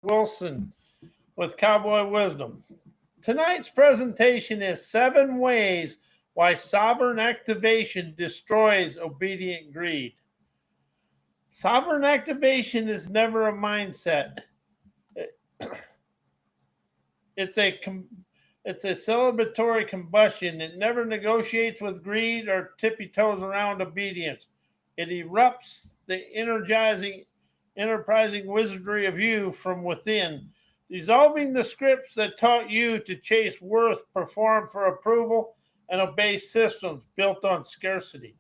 Wilson with Cowboy Wisdom. Tonight's presentation is 7 ways why sovereign activation destroys obedient greed. Sovereign activation is never a mindset. It's a celebratory combustion. It never negotiates with greed or tippy toes around obedience. It erupts the enterprising wizardry of you from within, dissolving the scripts that taught you to chase worth, perform for approval, and obey systems built on scarcity.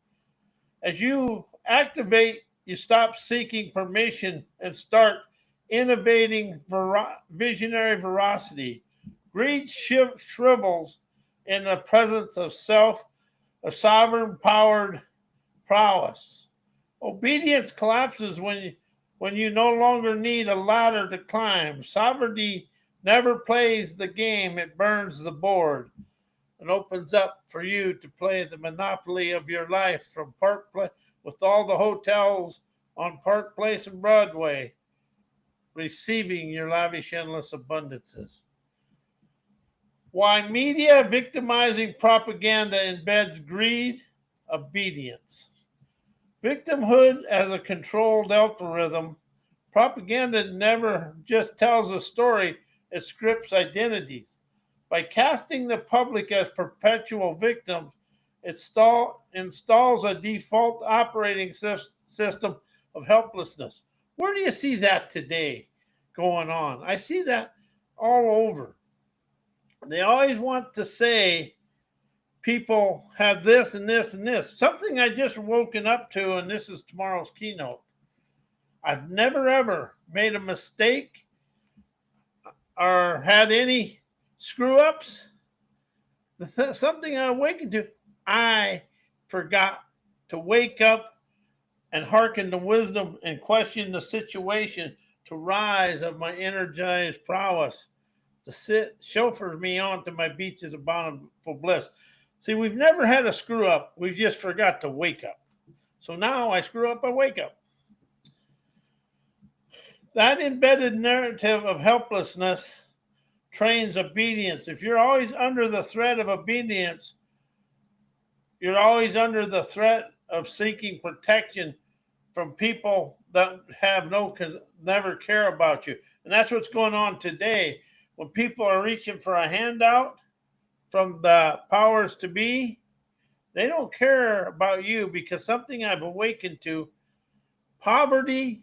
As you activate, you stop seeking permission and start innovating visionary veracity. Greed shrivels in the presence of sovereign powered prowess. Obedience collapses when you no longer need a ladder to climb. Sovereignty never plays the game, it burns the board and opens up for you to play the monopoly of your life from Park Place, with all the hotels on Park Place and Broadway, receiving your lavish endless abundances. Why media victimizing propaganda embeds greed, obedience. Victimhood as a controlled algorithm. Propaganda never just tells a story, it scripts identities. By casting the public as perpetual victims, it installs a default operating system of helplessness. Where do you see that today going on? I see that all over. They always want to say people have this and this and this. Something I just woken up to, and this is tomorrow's keynote. I've never ever made a mistake or had any screw ups. Something I awakened to. I forgot to wake up and hearken to wisdom and question the situation to rise of my energized prowess, to sit, chauffeur me on to my beaches of bountiful bliss. See, we've never had a screw up. We just forgot to wake up. So now I screw up, I wake up. That embedded narrative of helplessness trains obedience. If you're always under the threat of obedience, you're always under the threat of seeking protection from people that have never care about you. And that's what's going on today. When people are reaching for a handout from the powers to be, they don't care about you, because something I've awakened to, poverty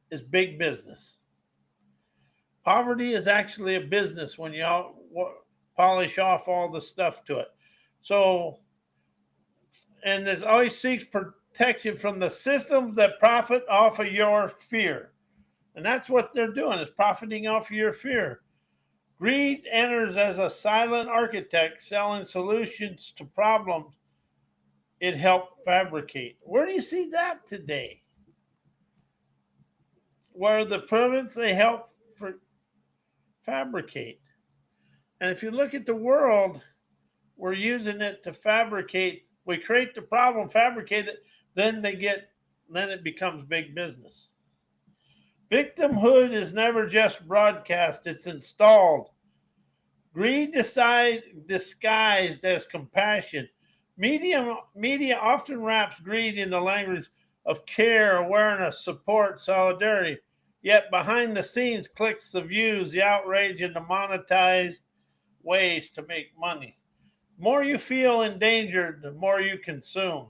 is big business. Poverty is actually a business when you polish off all the stuff to it. So, and it always seeks protection from the systems that profit off of your fear. And that's what they're doing, is profiting off of your fear. Greed enters as a silent architect, selling solutions to problems it helped fabricate. Where do you see that today? Where the problems they help fabricate. And if you look at the world, we're using it to fabricate. We create the problem, fabricate it, then it becomes big business. Victimhood is never just broadcast, it's installed. Greed disguised as compassion. Media often wraps greed in the language of care, awareness, support, solidarity. Yet behind the scenes clicks the views, the outrage, and the monetized ways to make money. The more you feel endangered, the more you consume.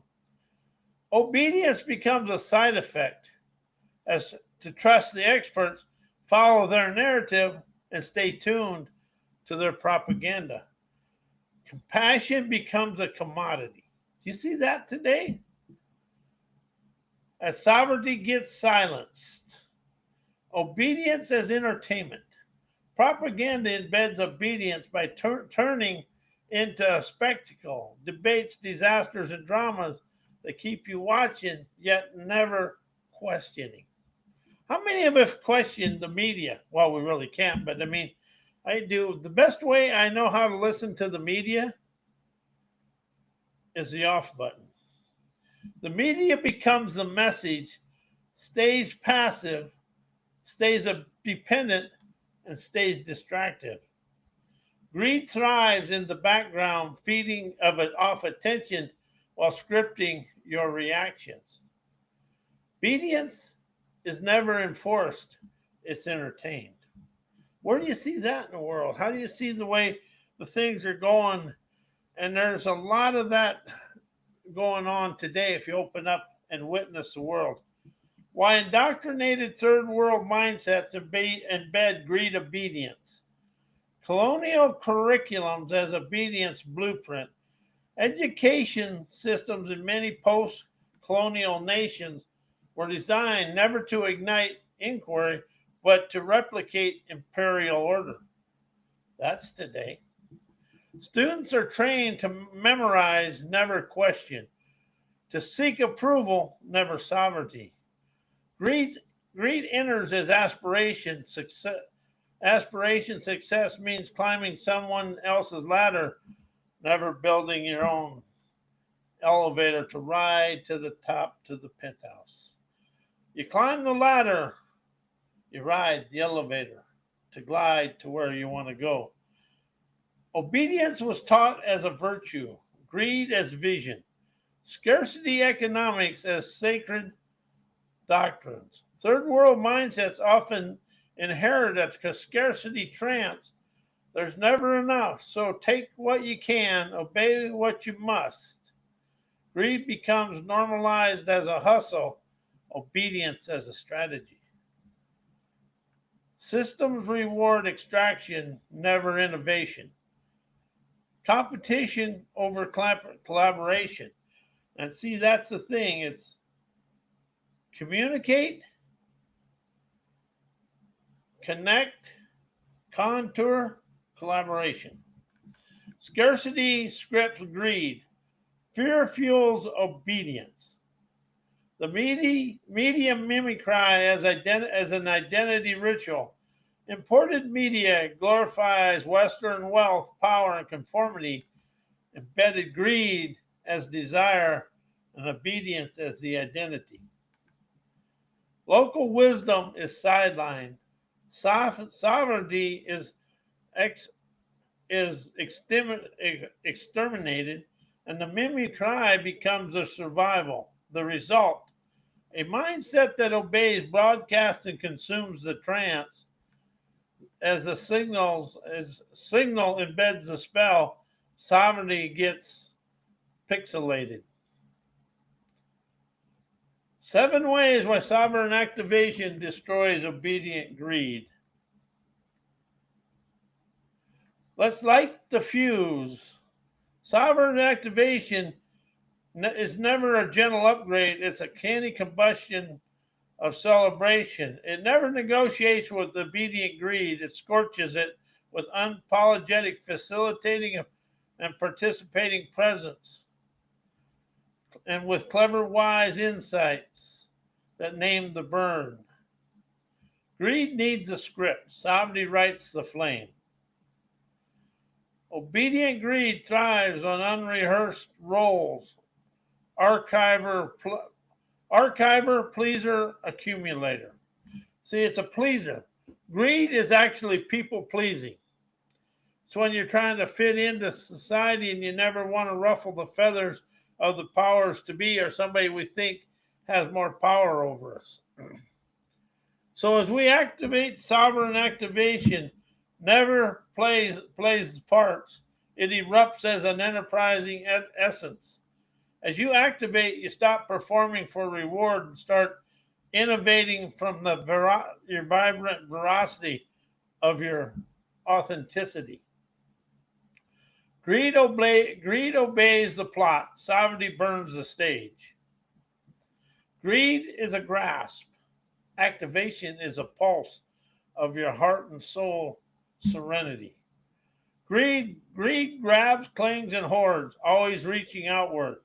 Obedience becomes a side effect, as to trust the experts, follow their narrative, and stay tuned to their propaganda. Compassion becomes a commodity. Do you see that today? As sovereignty gets silenced, obedience as entertainment. Propaganda embeds obedience by turning into a spectacle, debates, disasters, and dramas that keep you watching, yet never questioning. How many of us question the media? Well, we really can't, but I mean, I do. The best way I know how to listen to the media is the off button. The media becomes the message, stays passive, stays dependent and stays distracted. Greed thrives in the background, feeding of it off attention while scripting your reactions. Obedience is never enforced, it's entertained. Where do you see that in the world? How do you see the way the things are going? And there's a lot of that going on today if you open up and witness the world. Why indoctrinated third world mindsets embed greed obedience. Colonial curriculums as obedience blueprint. Education systems in many post colonial nations were designed never to ignite inquiry, but to replicate imperial order. That's today. Students are trained to memorize, never question, to seek approval, never sovereignty. Greed enters as aspiration. Success means climbing someone else's ladder, never building your own elevator to ride to the top to the penthouse. You climb the ladder, you ride the elevator to glide to where you want to go. Obedience was taught as a virtue, greed as vision, scarcity economics as sacred doctrines. Third world mindsets often inherit a scarcity trance. There's never enough, so take what you can, obey what you must. Greed becomes normalized as a hustle, obedience as a strategy. Systems reward extraction, never innovation. Competition over collaboration. And see, that's the thing. It's communicate, connect, contour, collaboration. Scarcity scripts greed. Fear fuels obedience. The media mimicry as an identity ritual. Imported media glorifies Western wealth, power, and conformity. Embedded greed as desire and obedience as the identity. Local wisdom is sidelined. Sovereignty is exterminated, and the mimicry becomes the survival. The result, a mindset that obeys, broadcasts, and consumes the trance as the signal embeds the spell, sovereignty gets pixelated. 7 ways why sovereign activation destroys obedient greed. Let's light the fuse. Sovereign activation is never a gentle upgrade. It's a canny combustion of celebration. It never negotiates with obedient greed. It scorches it with unapologetic facilitating and participating presence, and with clever, wise insights that name the burn. Greed needs a script. Sovereignty writes the flame. Obedient greed thrives on unrehearsed roles. Archiver, pleaser, accumulator. See, it's a pleaser. Greed is actually people pleasing. It's when you're trying to fit into society and you never want to ruffle the feathers of the powers to be or somebody we think has more power over us. So as we activate sovereign activation, never plays parts. It erupts as an enterprising essence. As you activate, you stop performing for reward and start innovating from your vibrant veracity of your authenticity. Greed obeys the plot. Sovereignty burns the stage. Greed is a grasp. Activation is a pulse of your heart and soul serenity. Greed grabs, clings, and hoards, always reaching outward.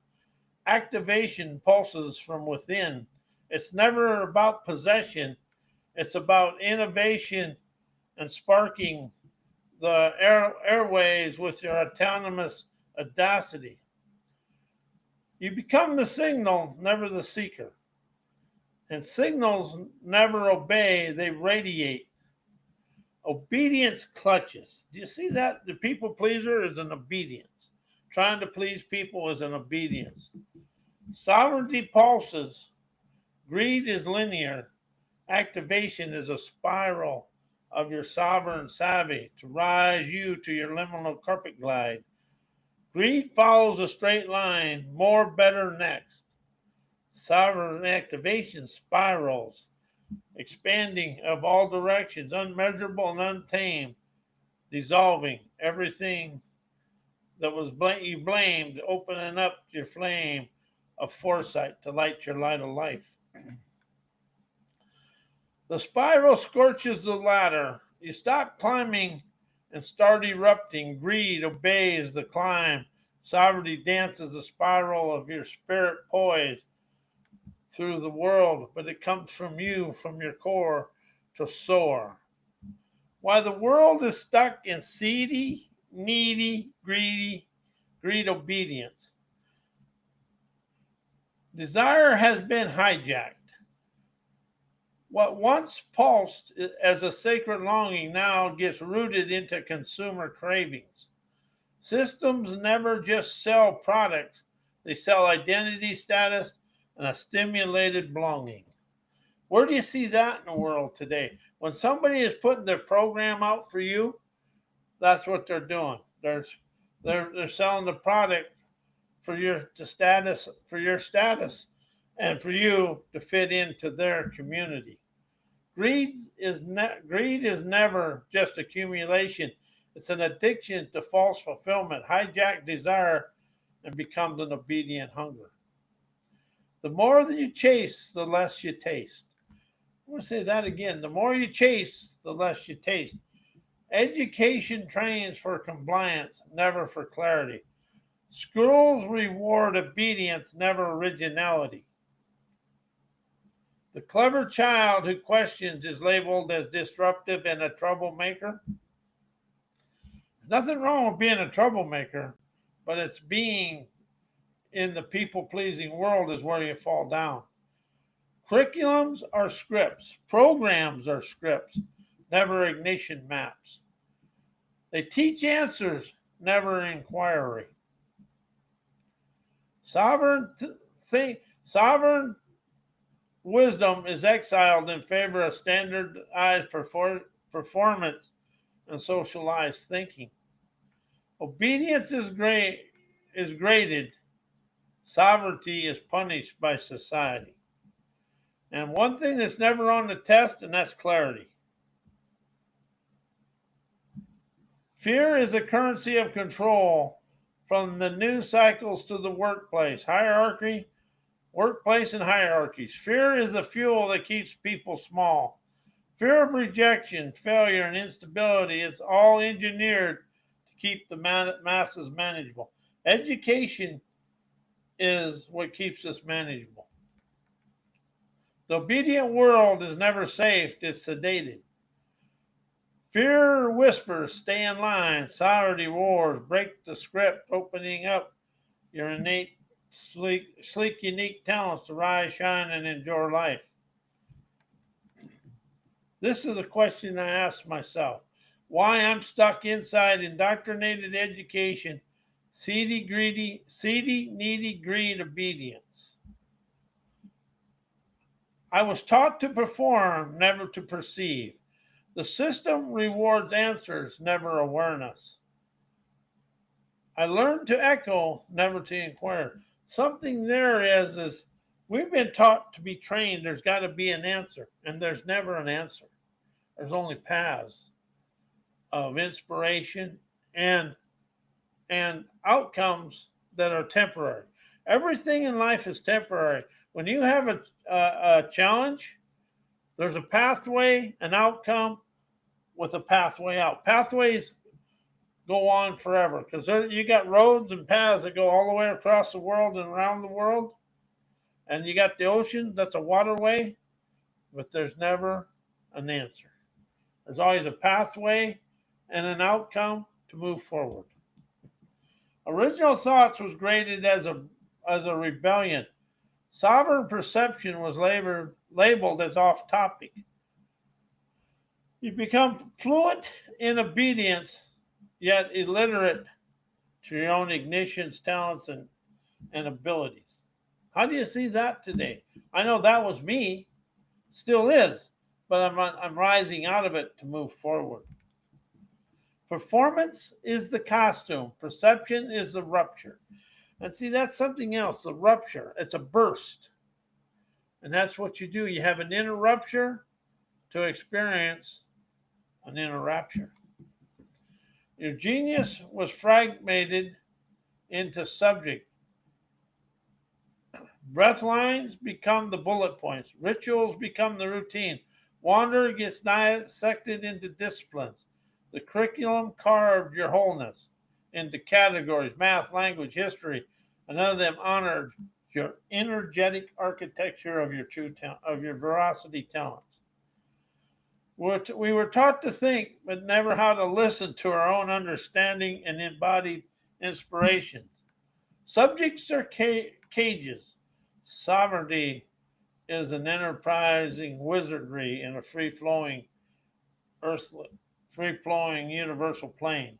Activation pulses from within. It's never about possession. It's about innovation and sparking the airways with your autonomous audacity. You become the signal, never the seeker. And signals never obey, they radiate. Obedience clutches. Do you see that? The people pleaser is an obedience. Trying to please people is an obedience. Sovereignty pulses. Greed is linear. Activation is a spiral of your sovereign savvy to rise you to your liminal carpet glide. Greed follows a straight line, more, better, next. Sovereign activation spirals, expanding of all directions, unmeasurable and untamed, dissolving everything that was you blamed, opening up your flame of foresight to light your light of life. The spiral scorches the ladder. You stop climbing and start erupting. Greed obeys the climb. Sovereignty dances the spiral of your spirit poise through the world, but it comes from you, from your core, to soar. While the world is stuck in seedy, needy, greed obedience, desire has been hijacked. What once pulsed as a sacred longing now gets rooted into consumer cravings. Systems never just sell products, they sell identity status and a stimulated belonging. Where do you see that in the world today? When somebody is putting their program out for you, that's what they're doing. They're selling the product for your status, and for you to fit into their community. Greed is never just accumulation. It's an addiction to false fulfillment, hijack desire, and becomes an obedient hunger. The more that you chase, the less you taste. I'm going to say that again. The more you chase, the less you taste. Education trains for compliance, never for clarity. Schools reward obedience, never originality. The clever child who questions is labeled as disruptive and a troublemaker. There's nothing wrong with being a troublemaker, but it's being in the people-pleasing world is where you fall down. Curriculums are scripts. Programs are scripts, never ignition maps. They teach answers, never inquiry. Sovereign wisdom is exiled in favor of standardized performance and socialized thinking. Obedience is graded. Sovereignty is punished by society. And one thing that's never on the test, and that's clarity. Fear is the currency of control from the news cycles to the workplace. Workplace and hierarchies. Fear is the fuel that keeps people small. Fear of rejection, failure, and instability is all engineered to keep the masses manageable. Education is what keeps us manageable. The obedient world is never safe, it's sedated. Fear whispers, stay in line. Sovereignty roars, break the script, opening up your innate, sleek, unique talents to rise, shine, and enjoy life. This is a question I ask myself. Why I'm stuck inside indoctrinated education, seedy, needy, greed, obedience. I was taught to perform, never to perceive. The system rewards answers, never awareness. I learned to echo, never to inquire. Something there is we've been taught to be trained. There's got to be an answer, and there's never an answer. There's only paths of inspiration and outcomes that are temporary. Everything in life is temporary. When you have a challenge, there's a pathway, an outcome with a pathway out. Pathways go on forever because you got roads and paths that go all the way across the world and around the world. And you got the ocean, that's a waterway, but there's never an answer. There's always a pathway and an outcome to move forward. Original thoughts was graded as a rebellion. Sovereign perception was labeled as off topic. You become fluent in obedience, yet illiterate to your own ignitions, talents, and abilities. How do you see that today? I know that was me, still is, but I'm rising out of it to move forward. Performance is the costume, perception is the rupture. And see, that's something else, the rupture. It's a burst. And that's what you do. You have an inner rupture to experience an inner rapture. Your genius was fragmented into subject. Breath lines become the bullet points. Rituals become the routine. Wander gets dissected into disciplines. The curriculum carved your wholeness into categories, math, language, history, and none of them honored your energetic architecture of your veracity talents. We were taught to think, but never how to listen to our own understanding and embodied inspirations. Subjects are cages. Sovereignty is an enterprising wizardry in a free-flowing earthly, free-flowing universal plane.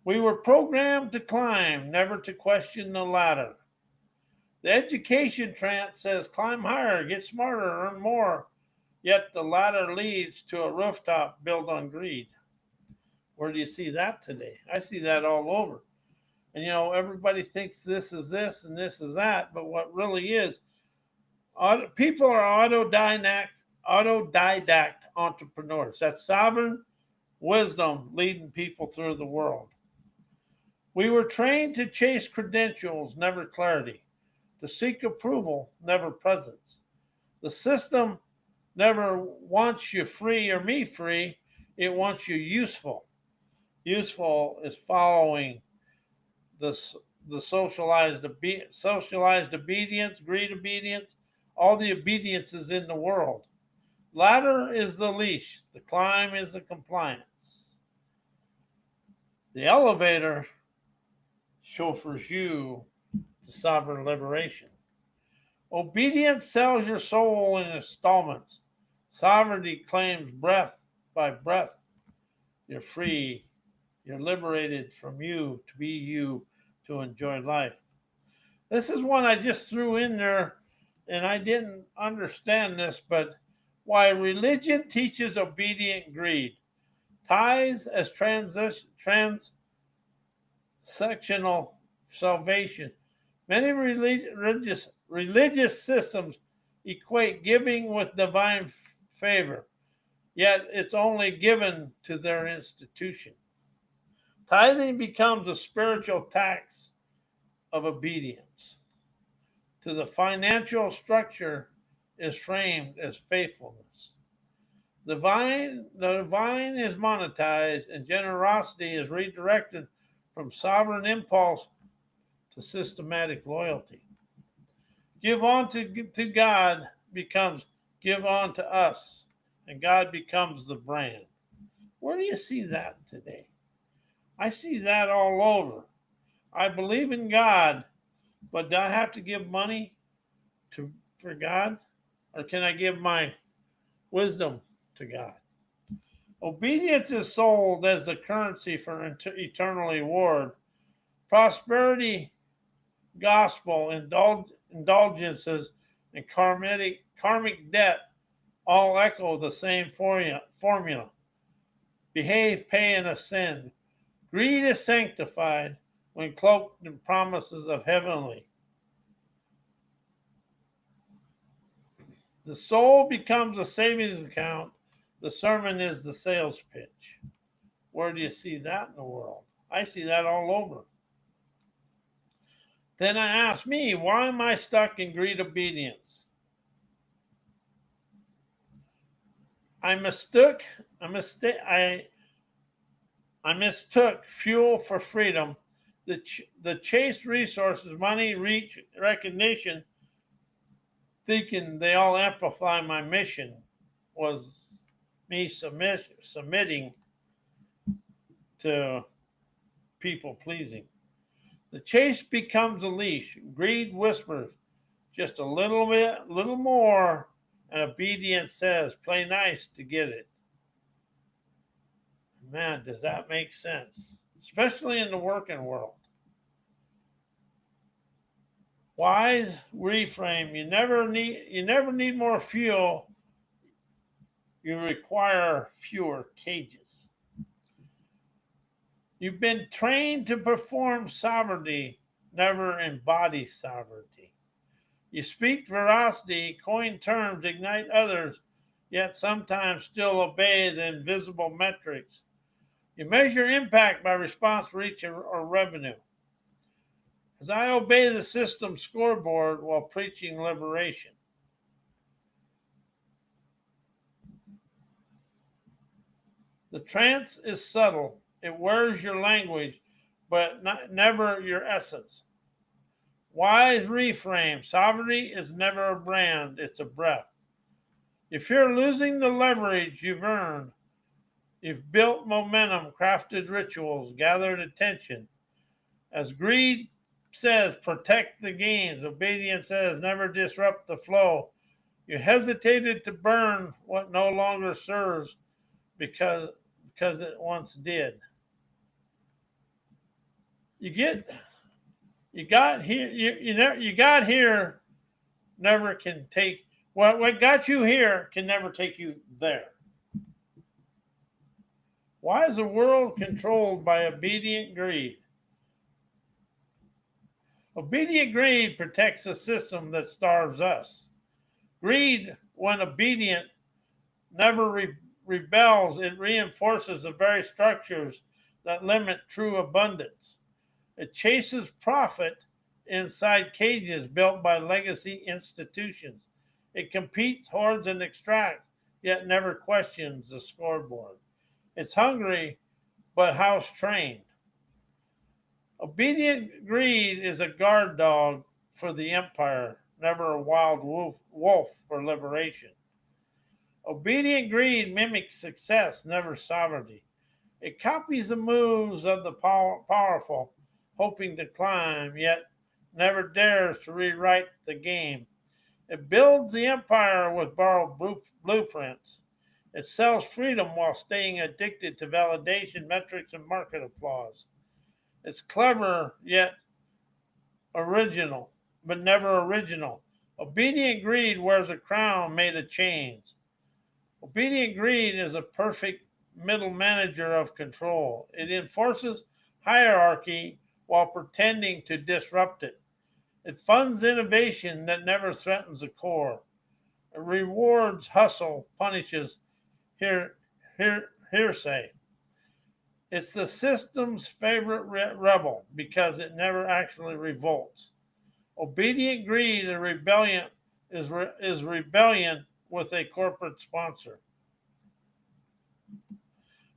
We were programmed to climb, never to question the ladder. The education trance says climb higher, get smarter, earn more, yet the ladder leads to a rooftop built on greed. Where do you see that today? I see that all over. And everybody thinks this is this and this is that, but what really is, people are autodidact entrepreneurs. That's sovereign wisdom leading people through the world. We were trained to chase credentials, never clarity, to seek approval, never presence. The system never wants you free or me free, it wants you useful. Useful is following the socialized obedience, greed obedience, all the obediences in the world. Ladder is the leash, the climb is the compliance. The elevator chauffeurs you to sovereign liberation. Obedience sells your soul in installments. Sovereignty claims breath by breath. You're free. You're liberated from you to be you, to enjoy life. This is one I just threw in there, and I didn't understand this, but why religion teaches obedient greed. Ties as transactional salvation. Many religious systems equate giving with divine favor, yet it's only given to their institution. Tithing becomes a spiritual tax of obedience. To the financial structure is framed as faithfulness. The divine is monetized, and generosity is redirected from sovereign impulse to systematic loyalty. Give on to God becomes give on to us, and God becomes the brand. Where do you see that today? I see that all over. I believe in God, but do I have to give money for God? Or can I give my wisdom to God? Obedience is sold as the currency for eternal reward. Prosperity, gospel, indulgences, and karmic debt all echo the same formula. Behave, pay, and ascend. Greed is sanctified when cloaked in promises of heavenly. The soul becomes a savings account. The sermon is the sales pitch. Where do you see that in the world? I see that all over. Then I ask me, why am I stuck in greed obedience? I mistook fuel for freedom. The chase resources, money, reach, recognition, thinking they all amplify my mission, was me submitting to people pleasing. The chase becomes a leash. Greed whispers just a little more, and obedience says, play nice to get it. Man, does that make sense? Especially in the working world. Wise reframe. You never need more fuel. You require fewer cages. You've been trained to perform sovereignty, never embody sovereignty. You speak veracity, coin terms, ignite others, yet sometimes still obey the invisible metrics. You measure impact by response, reach, or revenue. As I obey the system scoreboard while preaching liberation. The trance is subtle. It wears your language, but never your essence. Wise reframe. Sovereignty is never a brand, it's a breath. If you're losing the leverage you've earned, you've built momentum, crafted rituals, gathered attention. As greed says, protect the gains. Obedience says, never disrupt the flow. You hesitated to burn what no longer serves because it once did. You got here. You got here. Never can take what got you here can never take you there. Why is the world controlled by obedient greed? Obedient greed protects a system that starves us. Greed, when obedient, never rebels. It reinforces the very structures that limit true abundance. It chases profit inside cages built by legacy institutions. It competes, hoards, and extracts, yet never questions the scoreboard. It's hungry, but house trained. Obedient greed is a guard dog for the empire, never a wild wolf for liberation. Obedient greed mimics success, never sovereignty. It copies the moves of the powerful, hoping to climb, yet never dares to rewrite the game. It builds the empire with borrowed blueprints. It sells freedom while staying addicted to validation, metrics, and market applause. It's clever, yet original, but never original. Obedient greed wears a crown made of chains. Obedient greed is a perfect middle manager of control. It enforces hierarchy while pretending to disrupt it. It funds innovation that never threatens the core. It rewards hustle, punishes hearsay. It's the system's favorite rebel because it never actually revolts. Obedient greed and rebellion is rebellion with a corporate sponsor.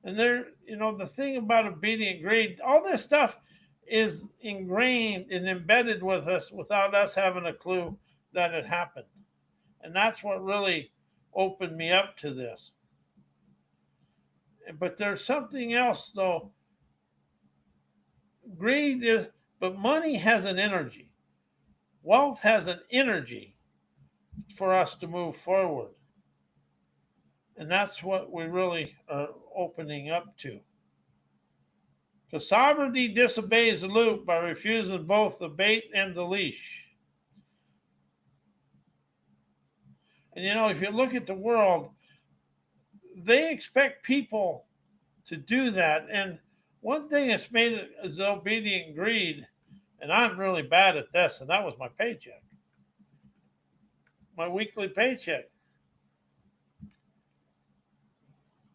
And the thing about obedient greed, all this stuff is ingrained and embedded with us without us having a clue that it happened. And that's what really opened me up to this. But there's something else though. But money has an energy. Wealth has an energy for us to move forward. And that's what we really are opening up to. Because sovereignty disobeys the loop by refusing both the bait and the leash. And if you look at the world, they expect people to do that. And one thing that's made it is obedient greed, and I'm really bad at this, and that was my paycheck. My weekly paycheck.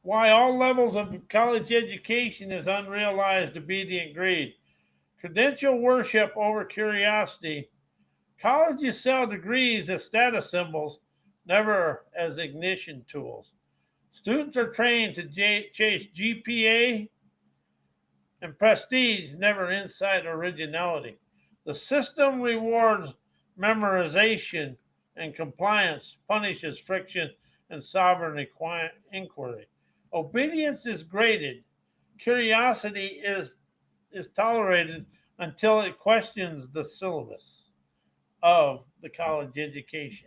Why all levels of college education is unrealized obedient greed. Credential worship over curiosity. Colleges sell degrees as status symbols, never as ignition tools. Students are trained to chase GPA and prestige, never inside originality. The system rewards memorization and compliance, punishes friction and sovereign inquiry. Obedience is graded. Curiosity is tolerated until it questions the syllabus of the college education.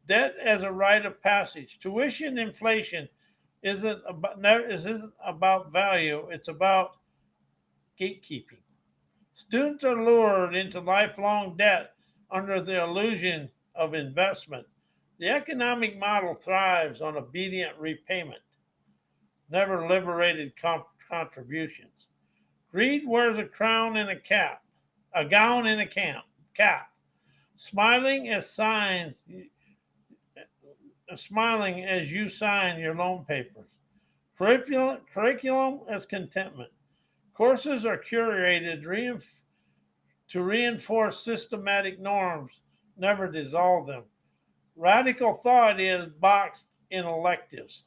Debt as a rite of passage. Tuition inflation isn't about value, it's about gatekeeping. Students are lured into lifelong debt under the illusion of investment. The economic model thrives on obedient repayment, never liberated contributions. Greed wears a crown and a cap, a gown and a cap, smiling as signs, smiling as you sign your loan papers. Curriculum as contentment. Courses are curated to reinforce systematic norms, never dissolve them. Radical thought is boxed in electives.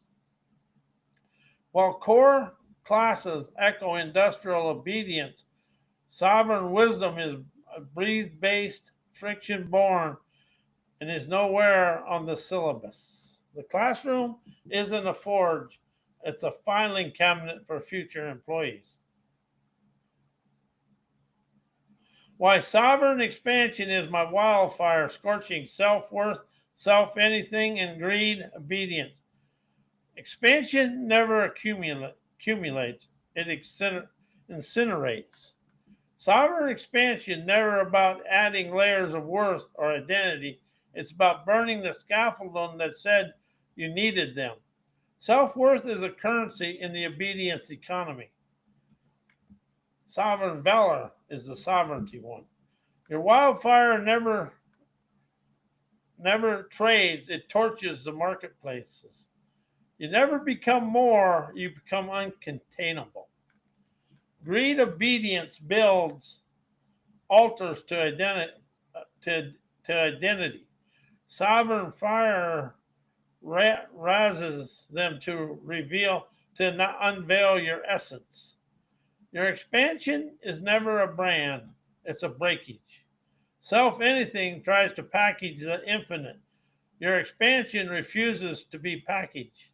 While core classes echo industrial obedience, sovereign wisdom is breath based, friction born, and is nowhere on the syllabus. The classroom isn't a forge, it's a filing cabinet for future employees. Why sovereign expansion is my wildfire, scorching self worth, self anything, and greed, obedience. Expansion never accumulates, it incinerates. Sovereign expansion never about adding layers of worth or identity. It's about burning the scaffolding that said you needed them. Self worth is a currency in the obedience economy. Sovereign valor is the sovereignty one. Your wildfire never trades, it torches the marketplaces. You never become more, you become uncontainable. Greed obedience builds altars to identity. Sovereign fire rises them to reveal, to not unveil your essence. Your expansion is never a brand, it's a breakage. Self anything tries to package the infinite. Your expansion refuses to be packaged.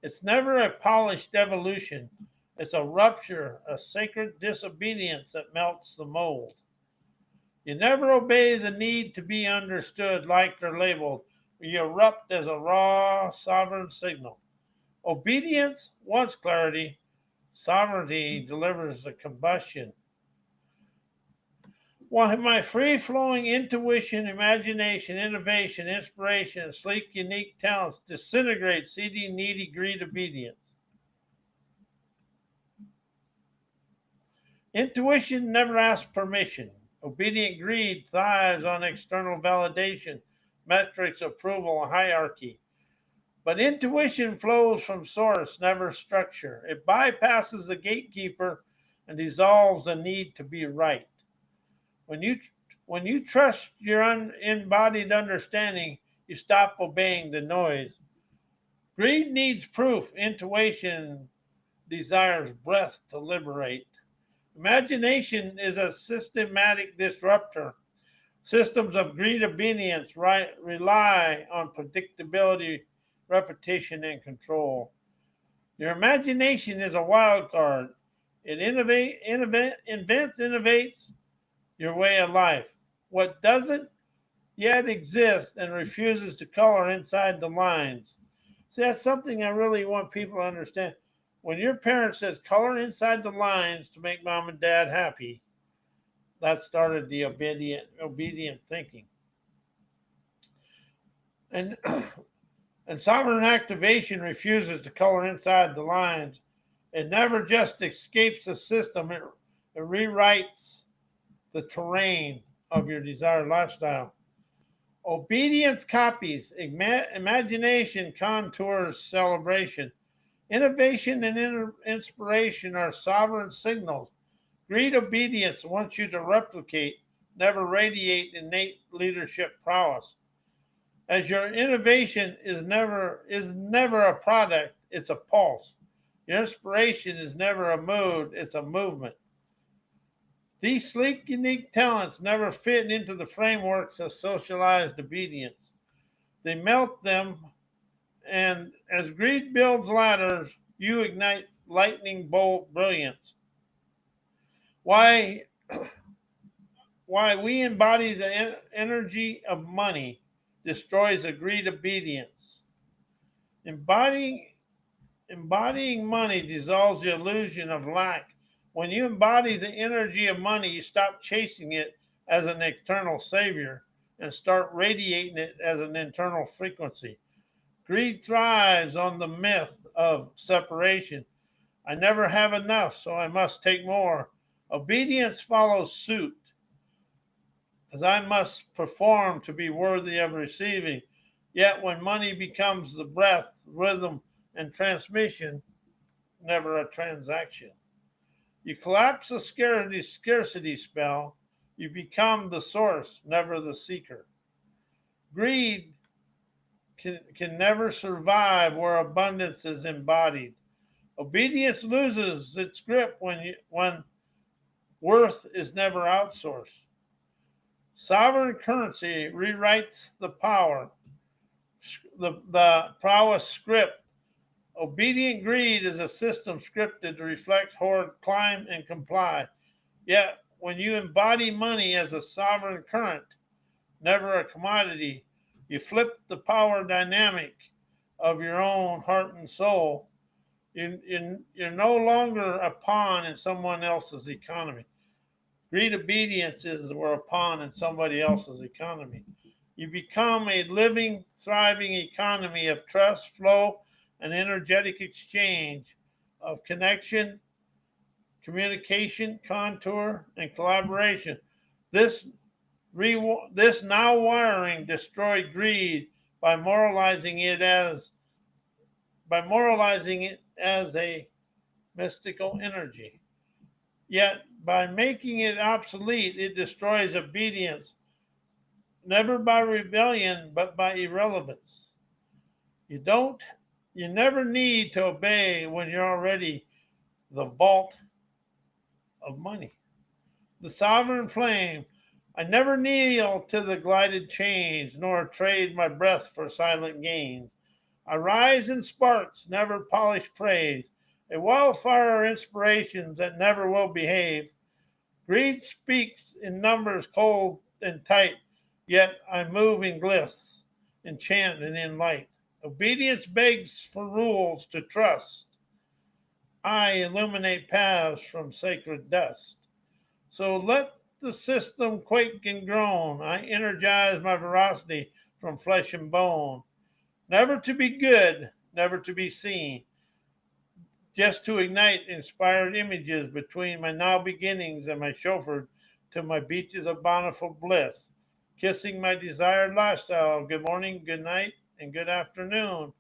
It's never a polished evolution. It's a rupture, a sacred disobedience that melts the mold. You never obey the need to be understood, liked, or labeled. You erupt as a raw, sovereign signal. Obedience wants clarity. Sovereignty delivers the combustion. Why my free-flowing intuition, imagination, innovation, inspiration, and sleek, unique talents disintegrate seedy, needy, greed, obedience. Intuition never asks permission. Obedient greed thrives on external validation, metrics, approval, and hierarchy. But intuition flows from source, never structure. It bypasses the gatekeeper and dissolves the need to be right. When you trust your embodied understanding, you stop obeying the noise. Greed needs proof. Intuition desires breath to liberate. Imagination is a systematic disruptor. Systems of greed obedience rely on predictability, repetition, and control. Your imagination is a wild card. It innovates your way of life. What doesn't yet exist and refuses to color inside the lines. See, that's something I really want people to understand. When your parent says color inside the lines to make mom and dad happy, that started the obedient thinking. And and sovereign activation refuses to color inside the lines. It never just escapes the system, it rewrites the terrain of your desired lifestyle. Obedience copies, imagination contours celebration. Innovation and inspiration are sovereign signals. Greed obedience wants you to replicate, never radiate innate leadership prowess. As your innovation is never a product, it's a pulse. Your inspiration is never a mood, it's a movement. These sleek, unique talents never fit into the frameworks of socialized obedience. They melt them, and as greed builds ladders, you ignite lightning bolt brilliance. Why, why we embody the energy of money destroys a greed obedience. Embodying Embodying money dissolves the illusion of lack. When you embody the energy of money, you stop chasing it as an external savior and start radiating it as an internal frequency. Greed thrives on the myth of separation. I never have enough, so I must take more. Obedience follows suit, as I must perform to be worthy of receiving. Yet when money becomes the breath, rhythm, and transmission, never a transaction. You collapse the scarcity spell, you become the source, never the seeker. Greed can never survive where abundance is embodied. Obedience loses its grip when worth is never outsourced. Sovereign currency rewrites the prowess script. Obedient greed is a system scripted to reflect, hoard, climb, and comply. Yet, when you embody money as a sovereign current, never a commodity, you flip the power dynamic of your own heart and soul. You're no longer a pawn in someone else's economy. Greed obedience is we're a pawn in somebody else's economy. You become a living, thriving economy of trust, flow, and energetic exchange, of connection, communication, contour, and collaboration. This this now wiring destroyed greed by moralizing it as a mystical energy. Yet by making it obsolete, it destroys obedience, never by rebellion, but by irrelevance. You don't you never need to obey when you're already the vault of money. The sovereign flame. I never kneel to the glided chains, nor trade my breath for silent gains. I rise in sparks, never polished praise, a wildfire of inspirations that never will behave. Greed speaks in numbers cold and tight, yet I move in glyphs, in chant and in light. Obedience begs for rules to trust. I illuminate paths from sacred dust. So let the system quake and groan. I energize my veracity from flesh and bone. Never to be good, never to be seen, just to ignite inspired images between my now beginnings and my chauffeur to my beaches of bountiful bliss, kissing my desired lifestyle. Good morning, good night, and good afternoon,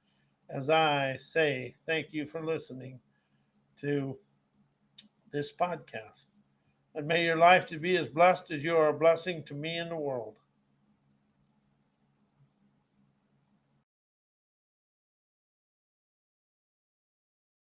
as I say thank you for listening to this podcast. And may your life to be as blessed as you are a blessing to me and the world.